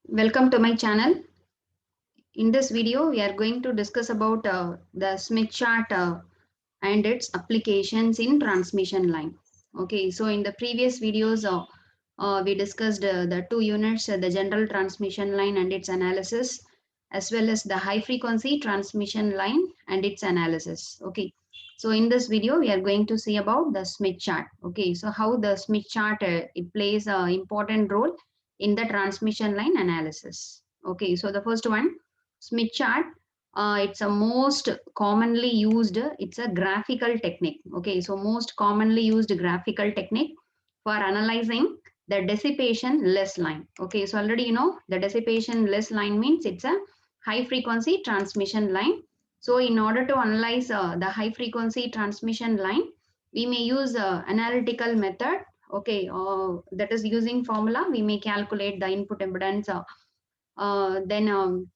Welcome to my channel. In this video, we are going to discuss about the Smith chart and its applications in transmission line. Okay, so in the previous videos, we discussed the two units, the general transmission line and its analysis, as well as the high frequency transmission line and its analysis. Okay, so in this video, we are going to see about the Smith chart. Okay, so how the Smith chart it plays an important role in the transmission line analysis. Okay, so the first one, Smith chart, it's a most commonly used, it's a graphical technique. Okay, so most commonly used graphical technique for analyzing the dissipation less line. Okay, so already you know the dissipation less line means it's a high frequency transmission line. So in order to analyze the high frequency transmission line, we may use analytical method. Okay, that is using formula, we may calculate the input impedance, then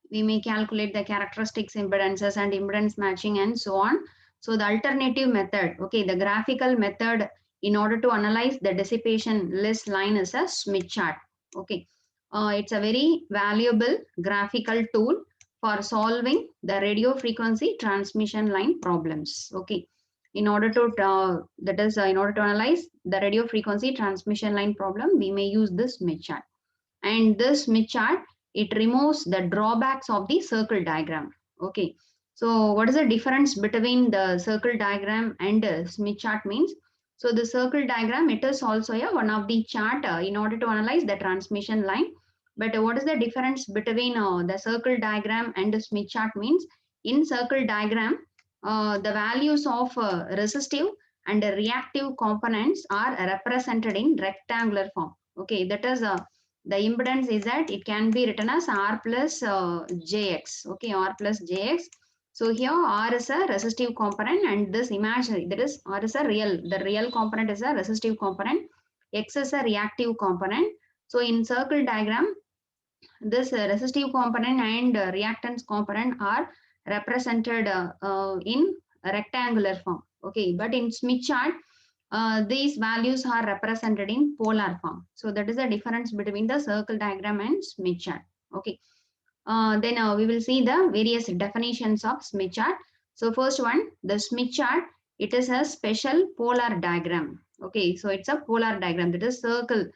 we may calculate the characteristics impedances and impedance matching and so on. So the alternative method, okay, the graphical method in order to analyze the dissipation list line is a Smith chart. Okay, it's a very valuable graphical tool for solving the radio frequency transmission line problems. Okay, in order to in order to analyze the radio frequency transmission line problem, we may use this Smith chart. And this Smith chart, it removes the drawbacks of the circle diagram. Okay, so what is the difference between the circle diagram and Smith chart means? So the circle diagram, it is also one of the chart in order to analyze the transmission line. But what is the difference between the circle diagram and the Smith chart means? In circle diagram, the values of resistive and reactive components are represented in rectangular form. Okay, that is the impedance is that it can be written as R plus jx. Okay, R plus jx. So here R is a resistive component and this imaginary, that is R is a real. The real component is a resistive component. X is a reactive component. So in circle diagram, this resistive component and reactance component are represented in rectangular form. Okay, but in Smith chart, these values are represented in polar form. So that is the difference between the circle diagram and Smith chart. Okay, then we will see the various definitions of Smith chart. So first one, the Smith chart, it is a special polar diagram. Okay, so it's a polar diagram, that is circle.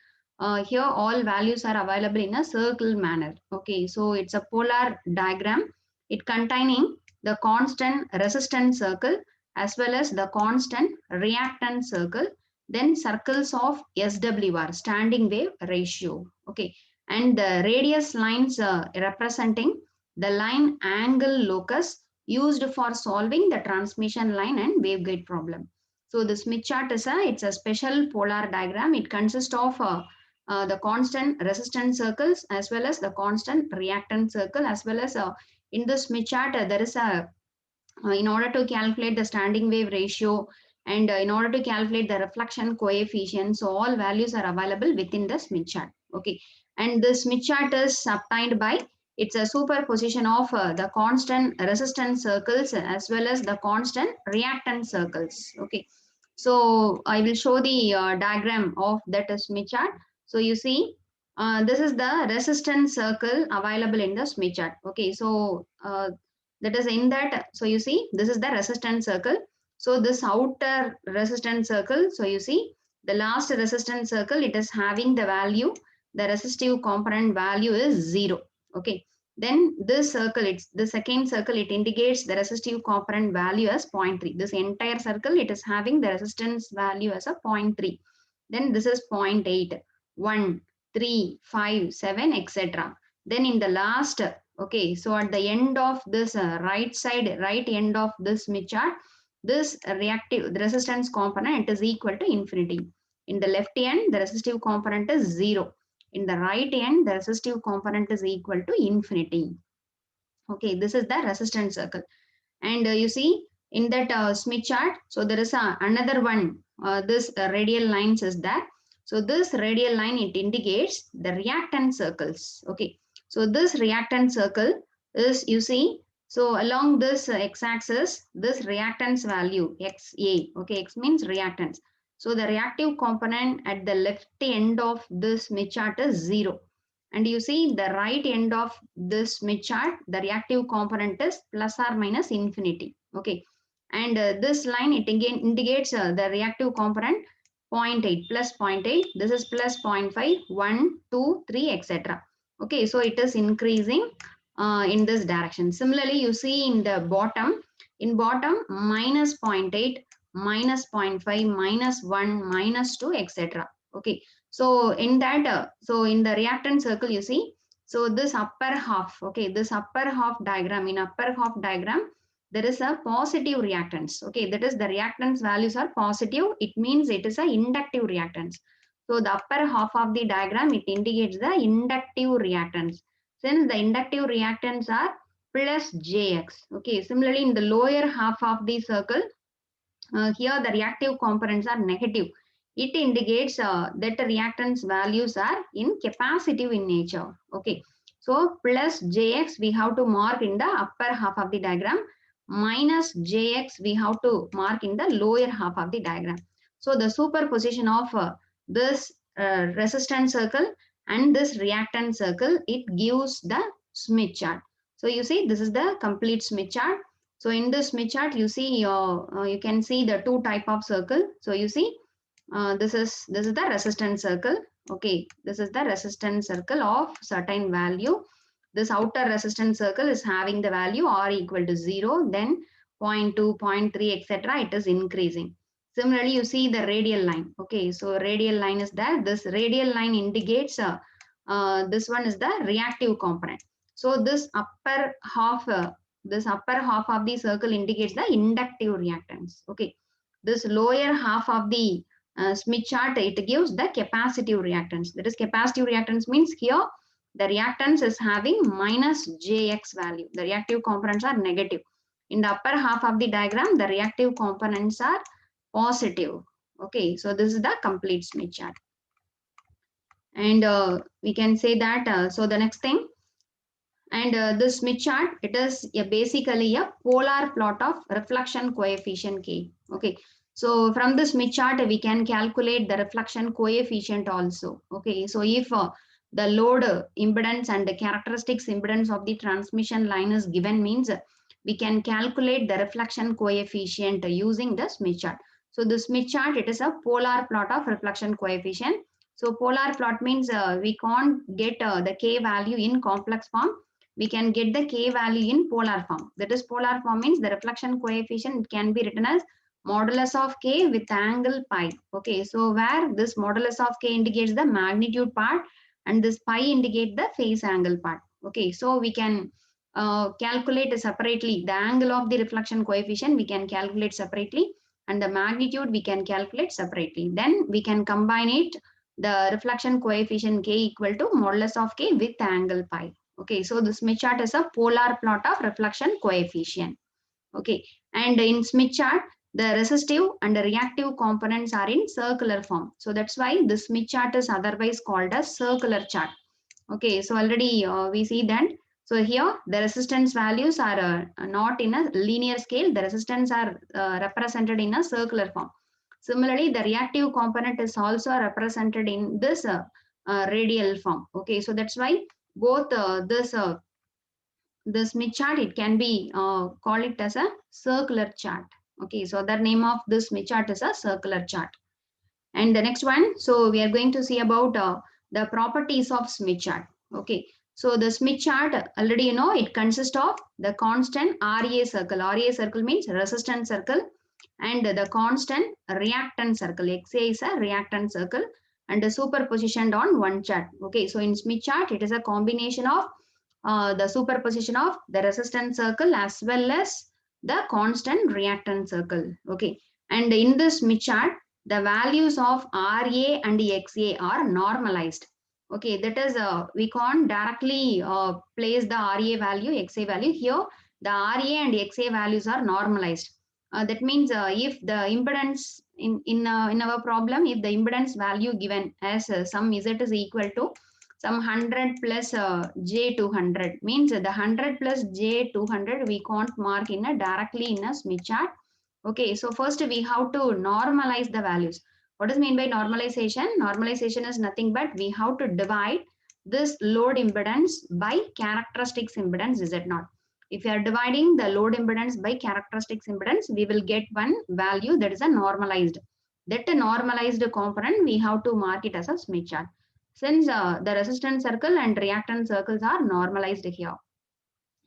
Here all values are available in a circle manner. Okay, so it's a polar diagram. It containing the constant resistance circle as well as the constant reactance circle, then circles of SWR, standing wave ratio. Okay, and the radius lines representing the line angle locus used for solving the transmission line and waveguide problem. So the Smith chart is it's a special polar diagram. It consists of the constant resistance circles as well as the constant reactance circle, as well as in the Smith chart there is a in order to calculate the standing wave ratio and in order to calculate the reflection coefficient, so all values are available within the Smith chart. Okay, and the Smith chart is obtained by, it's a superposition of the constant resistance circles as well as the constant reactance circles. Okay, so I will show the diagram of that Smith chart. So you see, this is the resistance circle available in the Smith chart. Okay, so that is in that, so you see this is the resistance circle. So this outer resistance circle, so you see the last resistance circle, it is having the value, the resistive component value is 0. Okay, then this circle, it's the second circle, it indicates the resistive component value as 0.3. This entire circle, it is having the resistance value as a 0.3. Then this is 0.8, 1, 3, 5, 7, etc. Then in the last, okay, so at the end of this right side, right end of this Smith chart, this reactive, the resistance component is equal to infinity. In the left end, the resistive component is 0. In the right end, the resistive component is equal to infinity. Okay, this is the resistance circle. And you see in that Smith chart, so there is another one, this radial lines is there. So this radial line, it indicates the reactant circles. Okay, so this reactant circle is, you see, so along this x-axis, this reactance value XA, okay, X means reactance. So the reactive component at the left end of this Smith chart is 0. And you see the right end of this Smith chart, the reactive component is plus or minus infinity. Okay. And this line, it again indicates the reactive component 0.8 plus 0.8. This is plus 0.5, 1, 2, 3, etc. Okay. So it is increasing in this direction. Similarly, you see in bottom minus 0.8, minus 0.5, minus 1, minus 2, etc. Okay. So in that, so in the reactant circle, you see, so this upper half, okay, this upper half diagram, in upper half diagram, there is a positive reactance. Okay, that is the reactance values are positive. It means it is a inductive reactance. So the upper half of the diagram, it indicates the inductive reactance. Since the inductive reactants are plus Jx. Okay, similarly in the lower half of the circle, here the reactive components are negative. It indicates that the reactance values are in capacitive in nature. Okay. So plus Jx we have to mark in the upper half of the diagram. Minus Jx we have to mark in the lower half of the diagram. So the superposition of this resistance circle and this reactance circle, it gives the Smith chart. So you see this is the complete Smith chart. So in this Smith chart, you see you can see the two type of circle. So you see this is the resistance circle. Okay, this is the resistance circle of certain value. This outer resistance circle is having the value r equal to 0, then 0.2, 0.3, etc. It is increasing. Similarly, you see the radial line. Okay, so radial line is there. This radial line indicates this one is the reactive component. So this upper half of the circle indicates the inductive reactance. Okay, this lower half of the Smith chart, it gives the capacitive reactance. That is, capacitive reactance means here the reactance is having minus Jx value. The reactive components are negative. In the upper half of the diagram, the reactive components are positive. Okay, so this is the complete Smith chart. And we can say that, so the next thing, and this Smith chart, it is basically a polar plot of reflection coefficient K. Okay. So from this Smith chart, we can calculate the reflection coefficient also. Okay. So if the load impedance and the characteristics impedance of the transmission line is given, means we can calculate the reflection coefficient using the Smith chart. So the Smith chart, it is a polar plot of reflection coefficient. So polar plot means we can't get the K value in complex form. We can get the K value in polar form. That is, polar form means the reflection coefficient can be written as modulus of K with angle pi. Okay, so where this modulus of K indicates the magnitude part and this pi indicate the phase angle part. Okay, so we can calculate separately the angle of the reflection coefficient, we can calculate separately, and the magnitude we can calculate separately. Then we can combine it, the reflection coefficient K equal to modulus of K with angle pi. Okay, so the Smith chart is a polar plot of reflection coefficient. Okay, and in Smith chart, the resistive and the reactive components are in circular form. So that's why the Smith chart is otherwise called a circular chart. Okay, so already we see that. So here the resistance values are not in a linear scale. The resistance are represented in a circular form. Similarly, the reactive component is also represented in this radial form. Okay, so that's why both the Smith chart, it can be call it as a circular chart. Okay, so the name of this Smith chart is a circular chart. And the next one, so we are going to see about the properties of Smith chart. Okay, so the Smith chart, already you know, it consists of the constant RA circle. RA circle means resistance circle, and the constant reactant circle. XA is a reactant circle and superpositioned on one chart. Okay, so in Smith chart, it is a combination of the superposition of the resistance circle as well as the constant reactant circle. Okay, and in this Smith chart, the values of RA and XA are normalized. Okay, that is we can't directly place the RA value, XA value. Here the RA and XA values are normalized. That means if the impedance in our problem, if the impedance value given as some Z is equal to some 100 plus J200, means the 100 plus J200 we can't mark in a directly in a Smith chart. Okay, so first we have to normalize the values. What does mean by normalization? Normalization is nothing but we have to divide this load impedance by characteristics impedance Z0. If you are dividing the load impedance by characteristics impedance, we will get one value that is a normalized. That normalized component, we have to mark it as a Smith chart. Since the resistance circle and reactance circles are normalized here.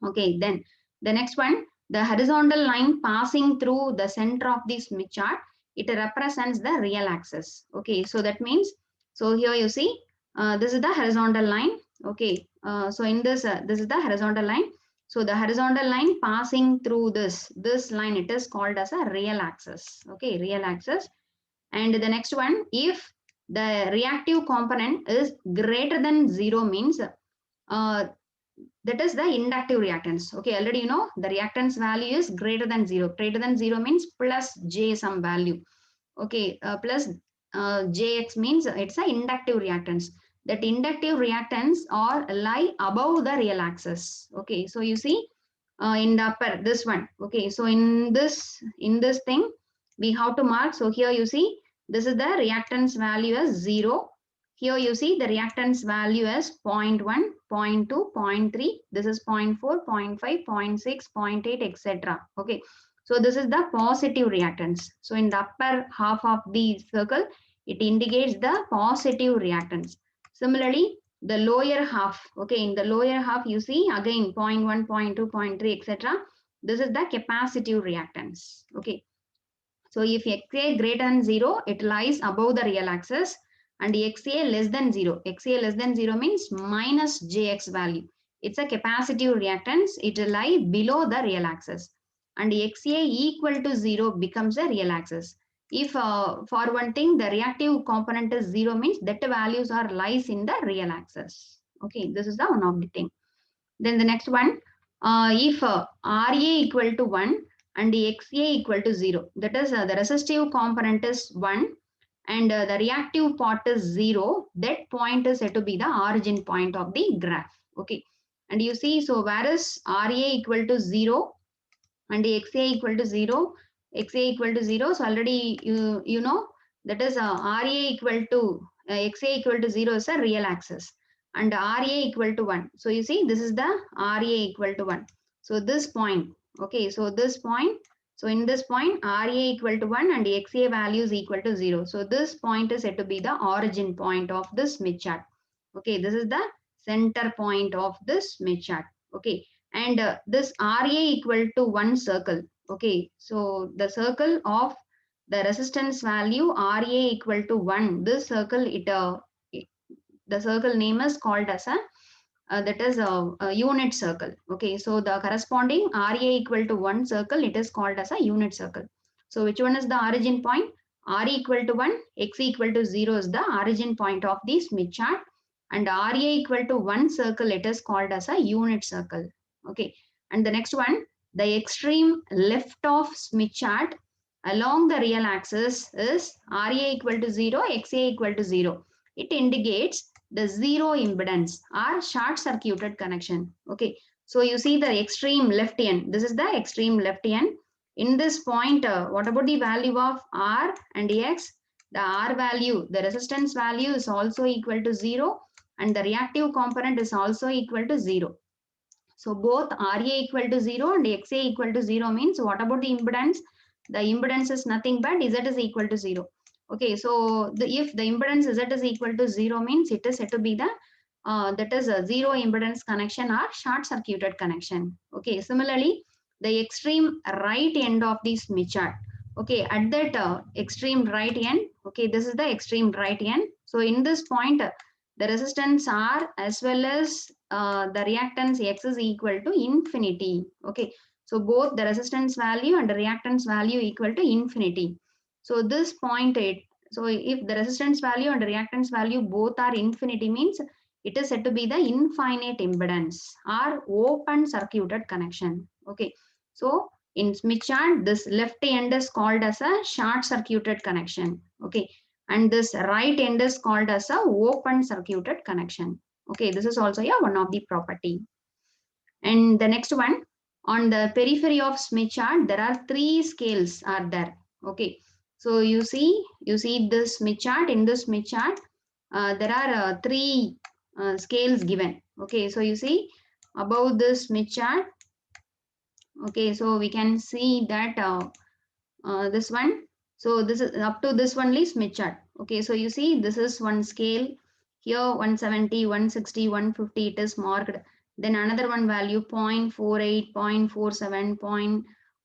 Okay, then the next one, the horizontal line passing through the center of the Smith chart, it represents the real axis. Okay, so that means, so here you see, this is the horizontal line. Okay, so in this, this is the horizontal line. So the horizontal line passing through this line, it is called as a real axis. Okay, real axis. And the next one, if the reactive component is greater than 0 means that is the inductive reactance. Okay, already you know the reactance value is greater than 0. Greater than 0 means plus j some value. Okay, plus jx means it's a inductive reactance. That inductive reactance or lie above the real axis. Okay, so you see in the upper, this one. Okay, so in this thing we have to mark. So here you see this is the reactance value as 0. Here you see the reactance value as 0.1, 0.2, 0.3. This is 0.4, 0.5, 0.6, 0.8, etc. Okay, so this is the positive reactance. So in the upper half of the circle, it indicates the positive reactance. Similarly, the lower half, okay, in the lower half you see again 0.1, 0.2, 0.3, etc. This is the capacitive reactance. Okay, so if xa greater than 0, it lies above the real axis, and xa less than 0, xa less than 0 means minus jx value. It's a capacitive reactance, it will lie below the real axis, and xa equal to 0 becomes a real axis. If for one thing the reactive component is 0 means that values are lies in the real axis. Okay, this is the one of the thing. Then the next one, if Ra equal to 1 and Xa equal to 0, that is the resistive component is 1 and the reactive part is 0, that point is said to be the origin point of the graph. Okay, and you see, so whereas Ra equal to 0 and Xa equal to 0, Xa equal to 0, so already you know that is Ra equal to Xa equal to 0 is a real axis and Ra equal to 1. So you see this is the Ra equal to 1. So this point, okay, so this point, so in this point Ra equal to 1 and Xa value is equal to 0. So this point is said to be the origin point of this Smith chart. Okay, this is the center point of this Smith chart. Okay, and this Ra equal to 1 circle. Okay, so the circle of the resistance value Ra equal to 1, this circle, the circle name is called as a that is a unit circle. Okay, so the corresponding Ra equal to 1 circle, it is called as a unit circle. So which one is the origin point? R equal to 1, x equal to 0 is the origin point of the Smith chart, and Ra equal to 1 circle, it is called as a unit circle. Okay, and the next one, the extreme left of Smith chart along the real axis is Ra equal to 0, Xa equal to 0. It indicates the zero impedance or short circuited connection. Okay, so you see the extreme left end. This is the extreme left end. In this point, what about the value of R and X? The R value, the resistance value is also equal to 0 and the reactive component is also equal to 0. So both Ra equal to 0 and Xa equal to 0 means what about the impedance? The impedance is nothing but Z is equal to 0. Okay, so if the impedance Z is equal to 0 means it is said to be the that is a zero impedance connection or short circuited connection. Okay, similarly, the extreme right end of the Smith chart. Okay, at that extreme right end, okay, this is the extreme right end. So in this point, the resistance R as well as the reactance X is equal to infinity. Okay, so both the resistance value and the reactance value equal to infinity. So this point, so if the resistance value and the reactance value both are infinity means it is said to be the infinite impedance or open circuited connection. Okay, so in Smith chart, this left end is called as a short circuited connection. Okay, and this right end is called as a open circuited connection. Okay, this is also one of the property. And the next one, on the periphery of Smith chart, there are 3 scales are there. Okay, so you see this Smith chart. In this Smith chart, there are 3 scales given. Okay, so you see above this Smith chart. Okay, so we can see that this one. So this is up to this only Smith chart. Okay, so you see this is one scale. Here 170, 160, 150 it is marked. Then another one value 0.48, 0.47,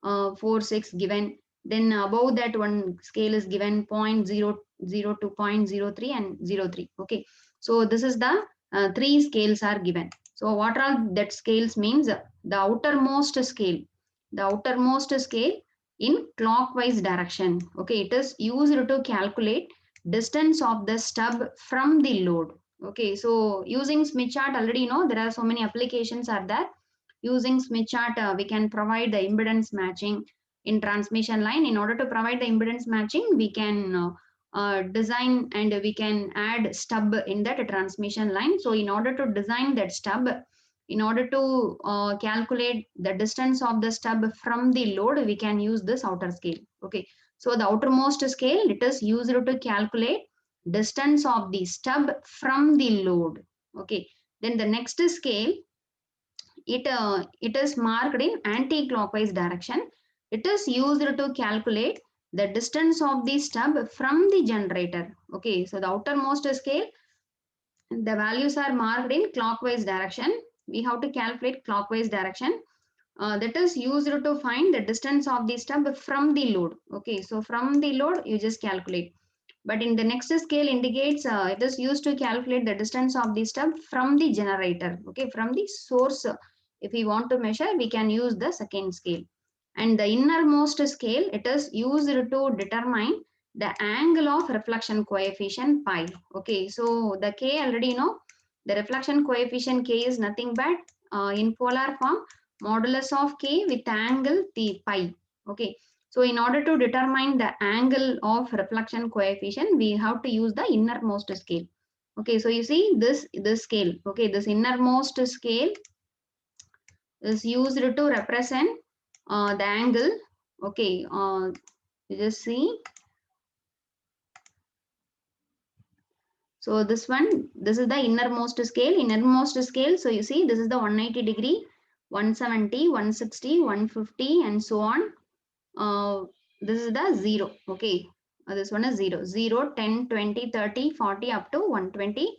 0.46 given. Then above that one scale is given 0.002, 0.03 and 0.3. Okay, so this is the three scales are given. So what are that scales means? The outermost scale. The outermost scale in clockwise direction. Okay, it is used to calculate distance of the stub from the load. Okay, so using Smith chart already you know there are so many applications are there. Using Smith chart we can provide the impedance matching in transmission line. In order to provide the impedance matching we can design and we can add stub in that transmission line. So in order to design that stub, in order to calculate the distance of the stub from the load, we can use this outer scale. Okay, so the outermost scale it is used to calculate distance of the stub from the load. Okay, then the next scale it is marked in anti-clockwise direction. It is used to calculate the distance of the stub from the generator. Okay, so the outermost scale the values are marked in clockwise direction. We have to calculate clockwise direction. That is used to find the distance of the stub from the load. Okay, so from the load you just calculate. But in the next scale indicates it is used to calculate the distance of the stub from the generator. Okay, from the source. If we want to measure, we can use the second scale. And the innermost scale, it is used to determine the angle of reflection coefficient pi. Okay, so the K already you know, the reflection coefficient K is nothing but in polar form modulus of K with angle T pi. Okay, so in order to determine the angle of reflection coefficient, we have to use the innermost scale. Okay, so you see this scale. Okay, this innermost scale is used to represent the angle. Okay, you just see. So this one, this is the innermost scale. Innermost scale. So you see, this is the 180 degree, 170, 160, 150, and so on. This is the 0. Okay, this one is 0, 0, 10, 20, 30, 40 up to 120.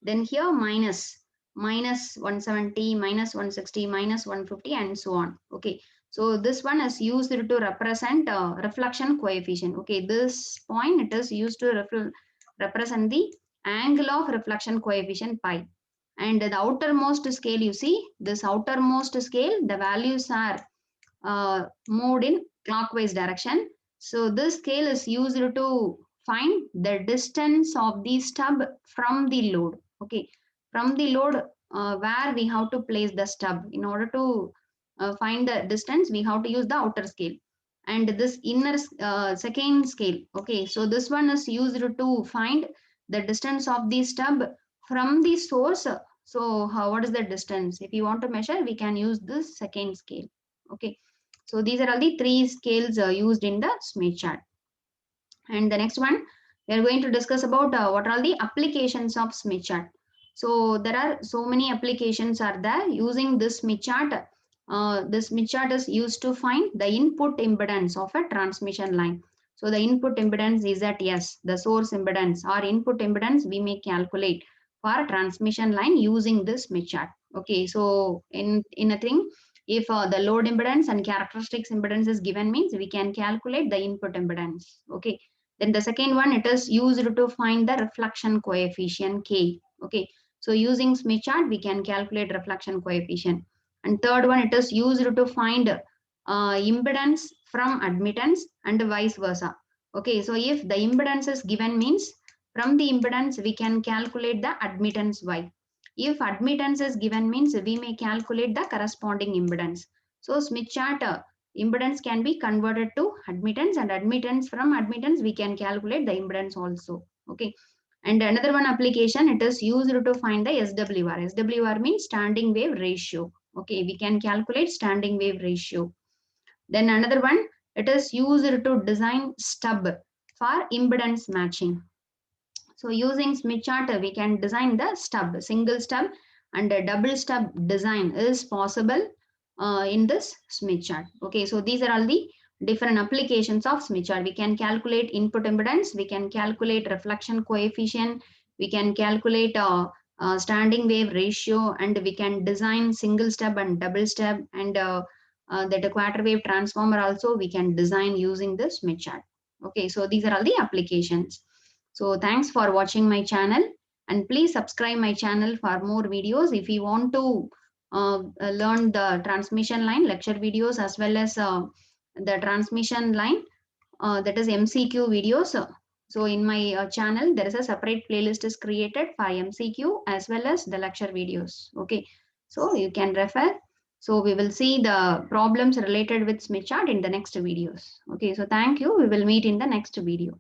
Then here minus 170, minus 160, minus 150, and so on. Okay, so this one is used to represent reflection coefficient. Okay, this point it is used to represent the angle of reflection coefficient pi. And the outermost scale, you see, this outermost scale, the values are moved in clockwise direction. So this scale is used to find the distance of the stub from the load. Okay, from the load where we have to place the stub. In order to find the distance, we have to use the outer scale. And this inner second scale. Okay, so this one is used to find the distance of the stub from the source. So what is the distance? If you want to measure, we can use this second scale. Okay, so these are all the three scales used in the Smith chart. And the next one, we are going to discuss about what are the applications of Smith chart. So there are so many applications are there using this Smith chart. This Smith chart is used to find the input impedance of a transmission line. So the input impedance is at S, the source impedance or input impedance we may calculate for a transmission line using this Smith chart. Okay, so in a thing, if the load impedance and characteristics impedance is given means we can calculate the input impedance. Okay, then the second one, it is used to find the reflection coefficient K. Okay, so using Smith chart we can calculate reflection coefficient. And third one, it is used to find impedance from admittance and vice versa. Okay, so if the impedance is given means from the impedance we can calculate the admittance Y. If admittance is given means we may calculate the corresponding impedance. So Smith chart impedance can be converted to admittance, and admittance from admittance we can calculate the impedance also. Okay, and another one application, it is used to find the SWR. SWR means standing wave ratio. Okay, we can calculate standing wave ratio. Then another one, it is used to design stub for impedance matching. So using Smith chart, we can design the stub, single stub and a double stub design is possible in this Smith chart. Okay, so these are all the different applications of Smith chart. We can calculate input impedance, we can calculate reflection coefficient, we can calculate standing wave ratio, and we can design single stub and double stub, and that a quarter wave transformer also we can design using the Smith chart. Okay, so these are all the applications. So thanks for watching my channel, and please subscribe my channel for more videos. If you want to learn the transmission line lecture videos as well as the transmission line, that is MCQ videos. So in my channel, there is a separate playlist is created for MCQ as well as the lecture videos. Okay, so you can refer. So we will see the problems related with Smith chart in the next videos. Okay, so thank you. We will meet in the next video.